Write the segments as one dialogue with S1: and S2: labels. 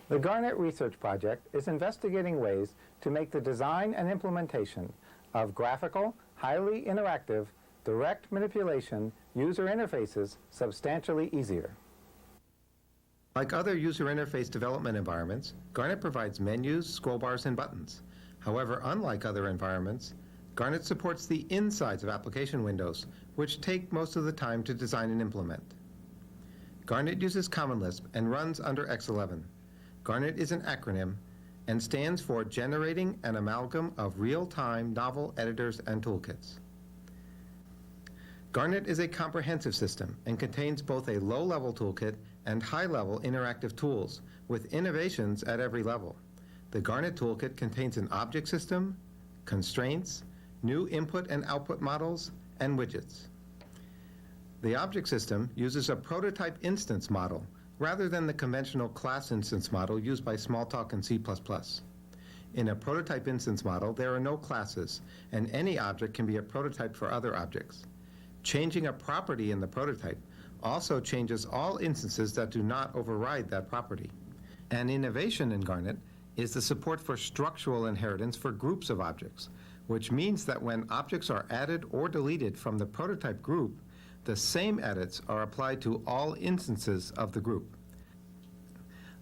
S1: The Garnet Research Project is investigating ways to make the design and implementation of graphical, highly interactive, direct manipulation user interfaces substantially easier.
S2: Like other user interface development environments, Garnet provides menus, scroll bars, and buttons. However, unlike other environments, Garnet supports the insides of application windows, which take most of the time to design and implement. Garnet uses Common Lisp and runs under X11. Garnet is an acronym and stands for Generating an Amalgam of Real-Time Novel Editors and Toolkits. Garnet is a comprehensive system and contains both a low-level toolkit and high-level interactive tools, with innovations at every level. The Garnet toolkit contains an object system, constraints, new input and output models, and widgets. The object system uses a prototype instance model rather than the conventional class instance model used by Smalltalk and C++. In a prototype instance model, there are no classes, and any object can be a prototype for other objects. Changing a property in the prototype also changes all instances that do not override that property. An innovation in Garnet is the support for structural inheritance for groups of objects, which means that when objects are added or deleted from the prototype group, the same edits are applied to all instances of the group.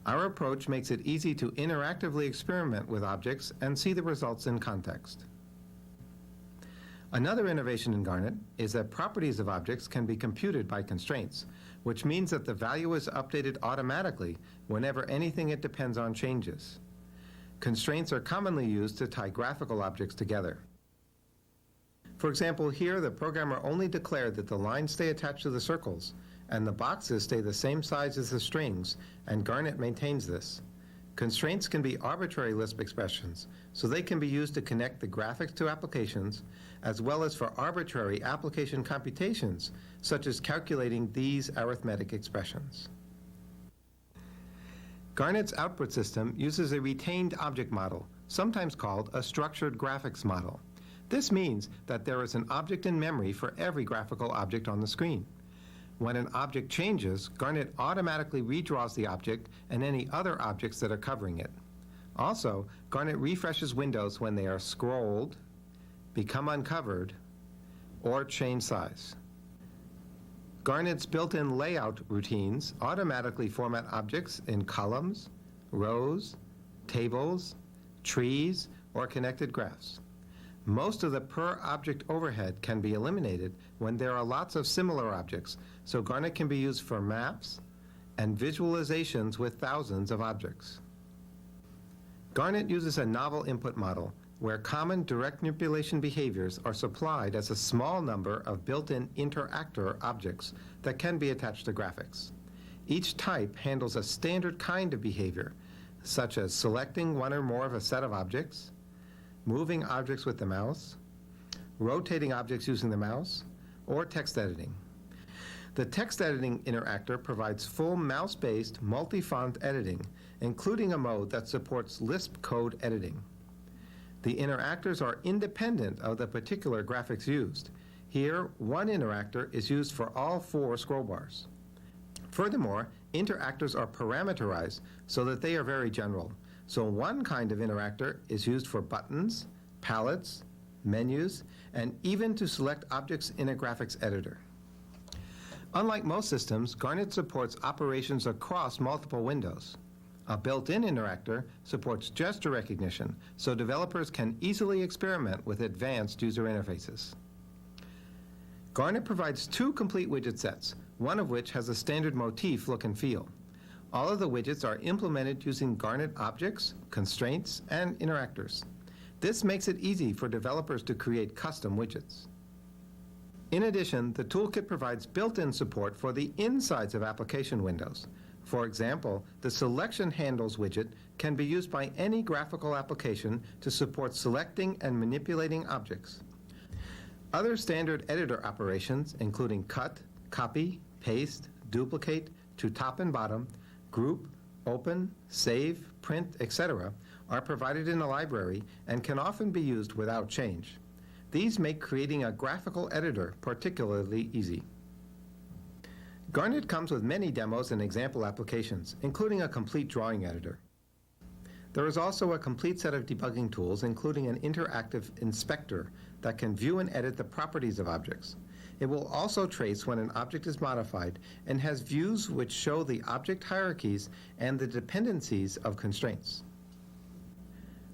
S2: Our approach makes it easy to interactively experiment with objects and see the results in context. Another innovation in Garnet is that properties of objects can be computed by constraints, which means that the value is updated automatically whenever anything it depends on changes. Constraints are commonly used to tie graphical objects together. For example, here the programmer only declared that the lines stay attached to the circles, and the boxes stay the same size as the strings, and Garnet maintains this. Constraints can be arbitrary Lisp expressions, so they can be used to connect the graphics to applications, as well as for arbitrary application computations, such as calculating these arithmetic expressions. Garnet's output system uses a retained object model, sometimes called a structured graphics model. This means that there is an object in memory for every graphical object on the screen. When an object changes, Garnet automatically redraws the object and any other objects that are covering it. Also, Garnet refreshes windows when they are scrolled, become uncovered, or change size. Garnet's built-in layout routines automatically format objects in columns, rows, tables, trees, or connected graphs. Most of the per-object overhead can be eliminated when there are lots of similar objects, so Garnet can be used for maps and visualizations with thousands of objects. Garnet uses a novel input model where common direct manipulation behaviors are supplied as a small number of built-in interactor objects that can be attached to graphics. Each type handles a standard kind of behavior, such as selecting one or more of a set of objects, moving objects with the mouse, rotating objects using the mouse, or text editing. The text editing interactor provides full mouse-based multi-font editing, including a mode that supports Lisp code editing. The interactors are independent of the particular graphics used. Here, one interactor is used for all 4 scroll bars. Furthermore, interactors are parameterized so that they are very general. So one kind of interactor is used for buttons, palettes, menus, and even to select objects in a graphics editor. Unlike most systems, Garnet supports operations across multiple windows. A built-in interactor supports gesture recognition, so developers can easily experiment with advanced user interfaces. Garnet provides 2 complete widget sets, one of which has a standard motif look and feel. All of the widgets are implemented using Garnet objects, constraints, and interactors. This makes it easy for developers to create custom widgets. In addition, the toolkit provides built-in support for the insides of application windows. For example, the Selection Handles widget can be used by any graphical application to support selecting and manipulating objects. Other standard editor operations, including cut, copy, paste, duplicate, to top and bottom, group, open, save, print, etc., are provided in a library and can often be used without change. These make creating a graphical editor particularly easy. Garnet comes with many demos and example applications, including a complete drawing editor. There is also a complete set of debugging tools, including an interactive inspector that can view and edit the properties of objects. It will also trace when an object is modified and has views which show the object hierarchies and the dependencies of constraints.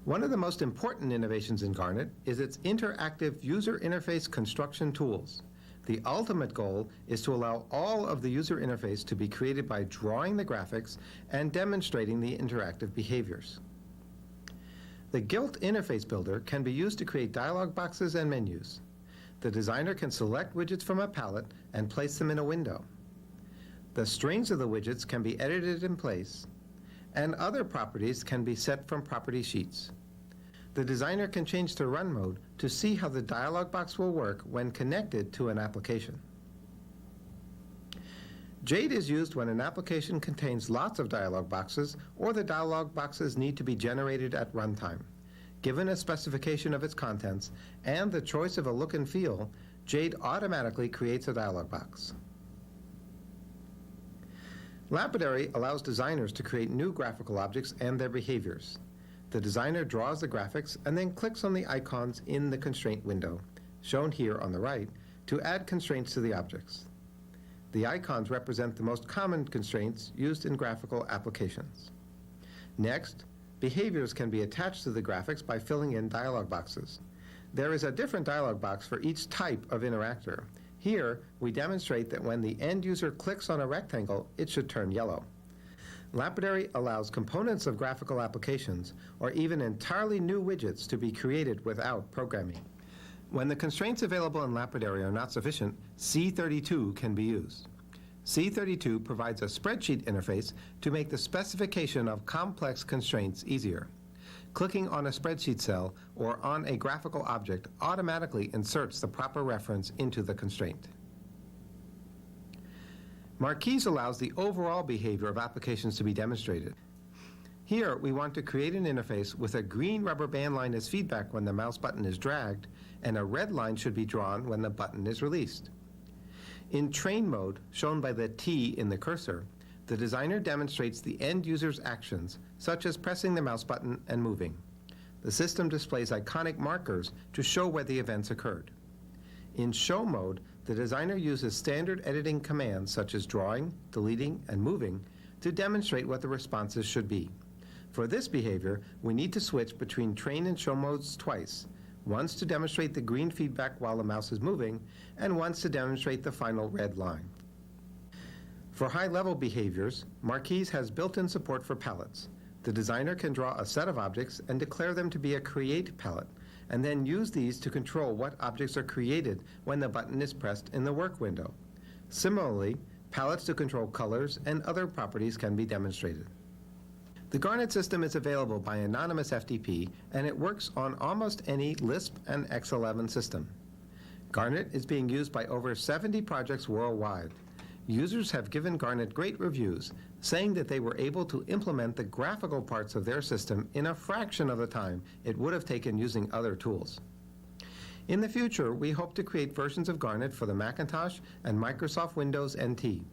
S2: One of the most important innovations in Garnet is its interactive user interface construction tools. The ultimate goal is to allow all of the user interface to be created by drawing the graphics and demonstrating the interactive behaviors. The GILT interface builder can be used to create dialog boxes and menus. The designer can select widgets from a palette and place them in a window. The strings of the widgets can be edited in place, and other properties can be set from property sheets. The designer can change to run mode to see how the dialog box will work when connected to an application. Jade is used when an application contains lots of dialog boxes or the dialog boxes need to be generated at runtime. Given a specification of its contents and the choice of a look and feel, Jade automatically creates a dialog box. Lapidary allows designers to create new graphical objects and their behaviors. The designer draws the graphics and then clicks on the icons in the constraint window, shown here on the right, to add constraints to the objects. The icons represent the most common constraints used in graphical applications. Next, behaviors can be attached to the graphics by filling in dialog boxes. There is a different dialog box for each type of interactor. Here, we demonstrate that when the end user clicks on a rectangle, it should turn yellow. Lapidary allows components of graphical applications, or even entirely new widgets, to be created without programming. When the constraints available in Lapidary are not sufficient, C32 can be used. C32 provides a spreadsheet interface to make the specification of complex constraints easier. Clicking on a spreadsheet cell or on a graphical object automatically inserts the proper reference into the constraint. Marquise allows the overall behavior of applications to be demonstrated. Here, we want to create an interface with a green rubber band line as feedback when the mouse button is dragged, and a red line should be drawn when the button is released. In train mode, shown by the T in the cursor, the designer demonstrates the end user's actions, such as pressing the mouse button and moving. The system displays iconic markers to show where the events occurred. In show mode, the designer uses standard editing commands such as drawing, deleting, and moving to demonstrate what the responses should be. For this behavior, we need to switch between train and show modes twice, once to demonstrate the green feedback while the mouse is moving, and once to demonstrate the final red line. For high-level behaviors, Marquise has built-in support for palettes. The designer can draw a set of objects and declare them to be a create palette, and then use these to control what objects are created when the button is pressed in the work window. Similarly, palettes to control colors and other properties can be demonstrated. The Garnet system is available by anonymous FTP, and it works on almost any Lisp and X11 system. Garnet is being used by over 70 projects worldwide. Users have given Garnet great reviews, saying that they were able to implement the graphical parts of their system in a fraction of the time it would have taken using other tools. In the future, we hope to create versions of Garnet for the Macintosh and Microsoft Windows NT.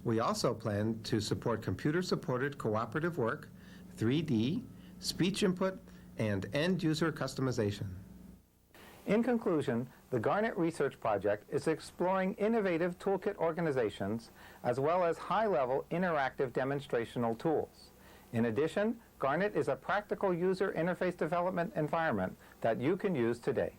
S2: We also plan to support computer-supported cooperative work, 3D, speech input, and end-user customization.
S1: In conclusion, the Garnet Research Project is exploring innovative toolkit organizations as well as high-level interactive demonstrational tools. In addition, Garnet is a practical user interface development environment that you can use today.